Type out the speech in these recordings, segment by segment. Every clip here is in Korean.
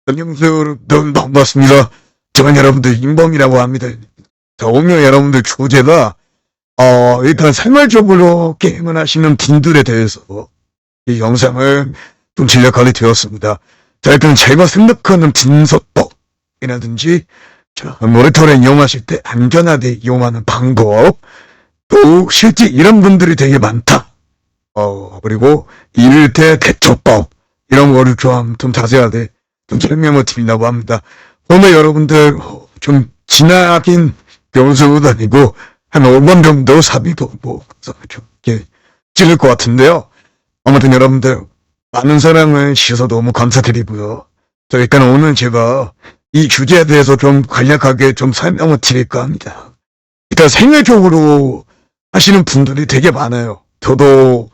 안녕하세요, 여러분. 반갑습니다. 저는 여러분들 인범이라고 합니다. 자, 오늘 여러분들 주제가, 일단 생활적으로 게임을 하시는 분들에 대해서 이 영상을 좀 제작하게 되었습니다. 자, 일단 제가 생각하는 분석법이라든지, 자, 모니터를 이용하실 때 안전하게 이용하는 방법, 또 실제 이런 분들이 되게 많다. 그리고 이럴 때 대처법, 이런 거를 좀 자세하게 좀 설명을 드린다고 합니다. 오늘 여러분들 좀 지나긴 변수도 아니고 한 5번 정도 사비도 이렇게 찍을 것 같은데요. 아무튼 여러분들 많은 사랑을 주셔서 너무 감사드리고요. 자, 일단 오늘 제가 이 주제에 대해서 좀 간략하게 좀 설명을 드릴까 합니다. 일단 생활적으로 하시는 분들이 되게 많아요. 저도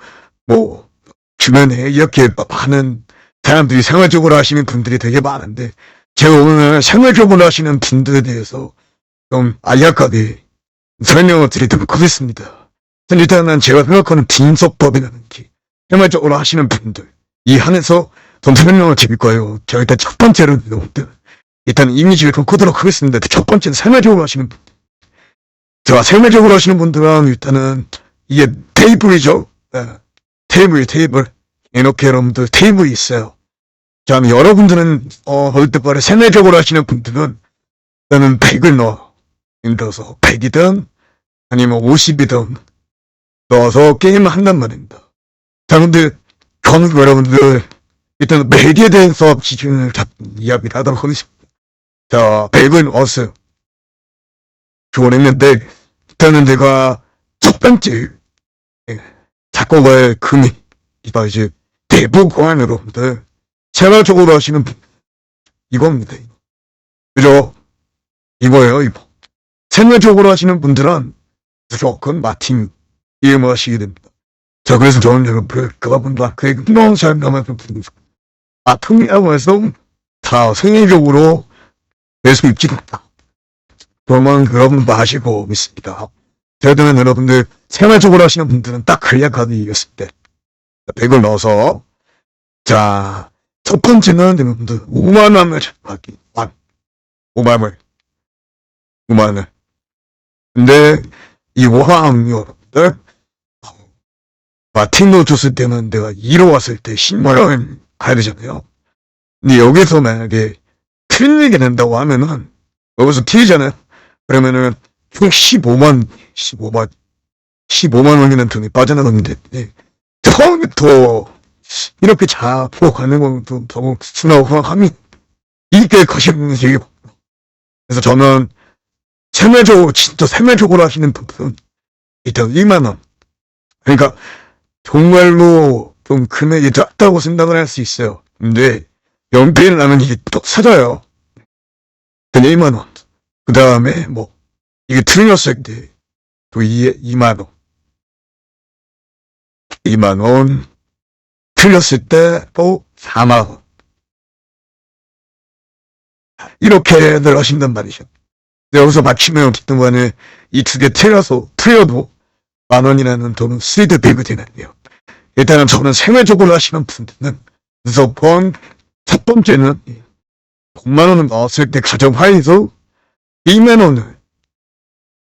뭐 주변에 이렇게 많은 사람들이 생활적으로 하시는 분들이 되게 많은데 제가 오늘 생활적으로 하시는 분들에 대해서 좀 간략하게 설명을 드리도록 하겠습니다. 일단은 제가 생각하는 분석법이라든지 생활적으로 하시는 분들 이 한에서 좀 설명을 드릴 거예요. 제가 일단 첫 번째로 일단 이미지를 좀 끄도록 하겠습니다. 첫 번째는 생활적으로 하시는 분들. 자, 생활적으로 하시는 분들은 일단은 이게 테이블이죠. 네. 테이블. 이렇게 여러분들 테이블이 있어요. 자, 여러분들은, 어릴 때부터 생활적으로 하시는 분들은, 일단은 100을 넣어. 예를 들어서 100이든, 아니면 50이든, 넣어서 게임을 한단 말입니다. 자, 근데, 저는 여러분들, 일단 100에 대해서 기준을 이야기를 하도록 하겠습니다. 자, 100을 넣었어요. 좋았는데, 일단은 내가 첫 번째, 작곡의 금이, 이제, 대부분 여러분들, 생활적으로 하시는 분, 이겁니다. 그죠? 이거예요, 이거. 생활적으로 하시는 분들은 무조건 마틴 게임을 하시게 됩니다. 자, 그래서 저는 여러분들, 그분과 그의 흥미로운 삶을 좀 부르고 마틴이라고 해서 다 생활적으로 될 수 있지 않다. 그러면 여러분도 아시고 있습니다. 저희들은 여러분들, 생활적으로 하시는 분들은 딱 간략하게 이겼을 때, 100을 넣어서, 자, 첫 번째는 여러분들 5만원을 잡기. 5만원. 근데 이 5만원 여러분들 마틴도 줬을 때는 내가 2로 왔을 때 10만원 가야 되잖아요. 근데 여기서 만약에 틀리게 된다고 하면은 여기서 틀리잖아요. 그러면은 총 15만원이라는 돈이 빠져나가는데 처음부터 이렇게 잡고 가는 건 좀 너무 순하고 함이 이게 거시는 되게 그래서 저는 진짜 생활적으로 하시는 분들은 일단 1만원. 그러니까 정말로 좀 금액이 작다고 생각을 할 수 있어요. 근데 연필을 나면 이게 또 사져요. 그냥 1만원. 그 다음에 뭐 이게 틀렸을 때 또 2만원. 2만원. 틀렸을 때 또 4만원. 이렇게들 하신단 말이죠. 여기서 맞추면 그동안에 이 두 개 틀려도 만원이라는 돈은 수익을 배게 되는데요. 일단은 저는 생활적으로 하시는 분들은 무조건 첫 번째는 100만원을 넣었을 때 가정하에서 1만원을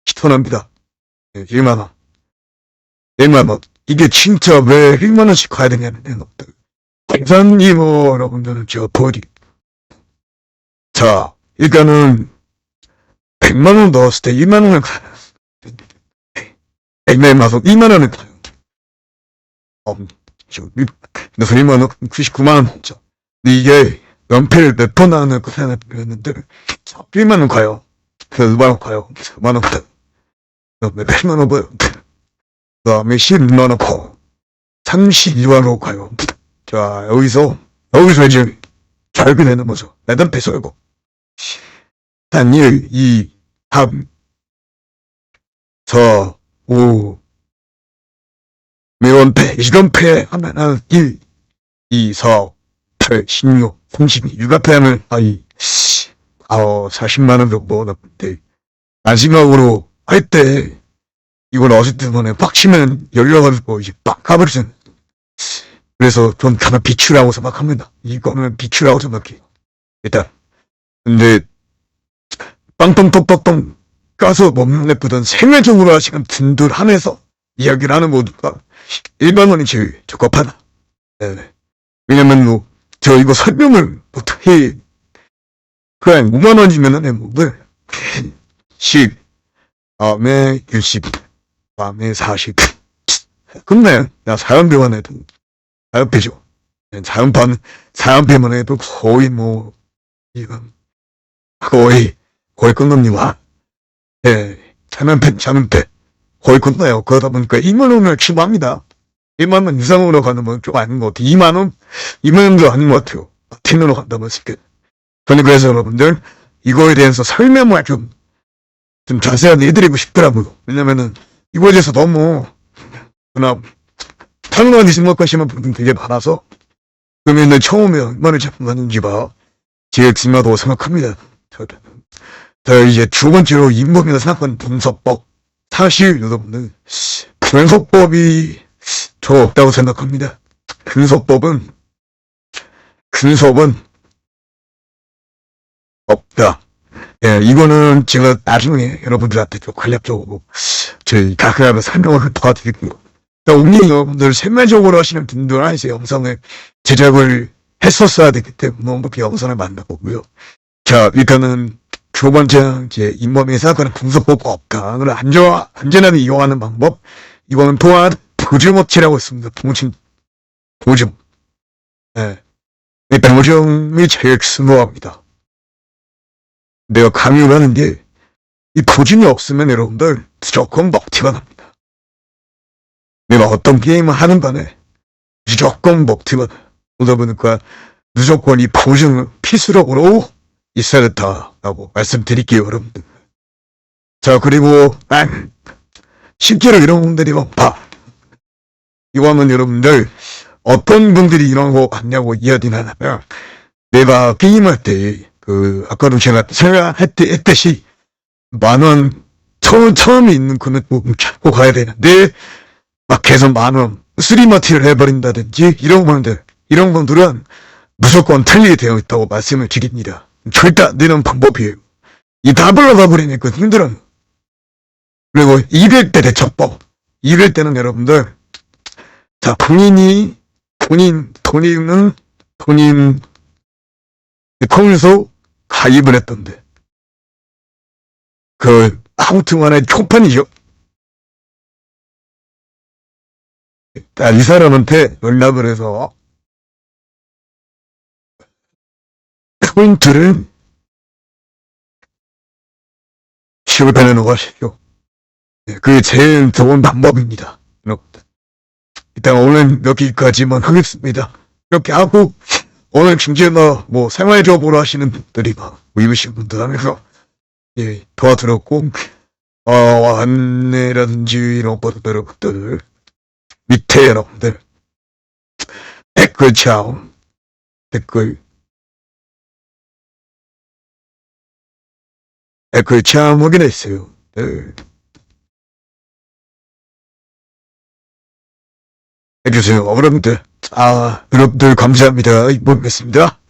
시원합니다. 1만원. 1만원. 이게 진짜 왜 1만원씩 가야 되냐면, 계산이 뭐, 여러분들은 자, 일단은, 100만원 넣었을 때 1만원을 가요. 100만원 넣어서 2만원을 가요. 그래서 1만원, 99만원 넣죠. 근데 이게, 연필 몇 번 나오는 그 사람을 배웠는데, 1만원 가요. 그래서 2만원 가요. 5만원 가요. 그 다음에 8만원 가요. 그 다음에 12만원 가요. 32만원 가요. 자, 여기서 이제 잘게 되는 거죠. 내단 배설고. 단 1, 2, 3, 4, 5, 매원패, 이런패 하면은 1, 2, 4, 8, 16, 32, 육아패 하면, 40만원 정도 나쁜데, 마지막으로 할 때, 이걸 어렸을 때만에 빡 치면 열려가지고 이제 빡 가버리잖아요. 그래서 좀 가만 비추라고 생각합니다. 이거는 비추라고 생각해요. 일단 근데 빵빵빵빵빵 까서 몸에 뿌던 생활적으로 하시는 분들 한해서 이야기를 하는 모두가 1만 원이 제일 적합하다. 네. 왜냐면 뭐 저 이거 설명을 어떻게 그래 5만 원이면은 뭐 10, 다음에 60, 다음에 40. 근데 나 사연비만 해도 사연비죠. 사연비만 해도 거의 뭐 이건 거의 끝납니다. 예, 사연배 거의 끝나요. 그러다 보니까 2만 원을 치부합니다. 1만 원 이상으로 가는 건 좀 아닌 것 같아요. 2만 원도 아닌 것 같아요. 텐으로 간다면 쉽게. 저는 그래서 여러분들 이거에 대해서 설명을 좀 자세하게 해드리고 싶더라고요. 왜냐면은 이거에 대해서 너무 그냥 당연하게 생각하시는 분들 되게 많아서 그러면은 처음에 얼마나 잡았는지 봐. 제일 중요하다고 생각합니다. 자, 이제 두 번째로 인범이라 생각하는 분석법. 사실 여러분들 분석법이 저 없다고 생각합니다. 분석법은 없다. 예, 이거는 제가 나중에 여러분들한테 좀 간략적으로 저희 가끔가다 설명을 도와드릴게요. 오늘 여러분들 세밀적으로 하시는 분들 안에서 영상을 제작을 했었어야 되기 때문에 그 영상을 만나보고요. 자, 일단은 두 번째 이제 잇몸에 생각하는 분석법과 없다를 안전하게 이용하는 방법. 이거는 또한 보증업체라고 있습니다. 보증. 예. 일단 보증이 제일 중요합니다. 내가 강요를 하는 게, 이 보증이 없으면 여러분들 무조건 먹튀가 납니다. 내가 어떤 게임을 하는 반에 무조건 먹튀가 나요. 그러다 보니까 무조건 이 보증은 필수적으로 있어야 된다라고 말씀드릴게요, 여러분들. 자, 그리고, 실제로 이런 분들이 이거 하면 여러분들, 어떤 분들이 이런 거 같냐고 이야기를 하냐면, 내가 게임할 때, 아까도 제가 했듯이, 만원, 처음에 있는 금액 찾고 가야 되는데, 막 계속 만원, 쓰리마티를 해버린다든지, 이런 분들은 무조건 틀리게 되어 있다고 말씀을 드립니다. 절대 안 되는 방법이에요. 이 답을 얻어버리니까 힘들어요. 그리고 200대 대처법. 200대는 여러분들, 자, 본인은 평소 가입을 했던데. 아무튼 간에 초판이죠. 이 사람한테 연락을 해서, 포인트를 실패해 놓으시죠. 그게 제일 좋은 방법입니다. 일단 오늘 여기까지만 하겠습니다. 이렇게 하고 오늘 중재나 생활적으로 하시는 분들이 이러신 분들 하면서 도와드렸고 안내라든지 이런 것들 밑에 여러분들 댓글 참 확인했어요. 해주세요. 여러분들 감사합니다. 이번 뵙겠습니다.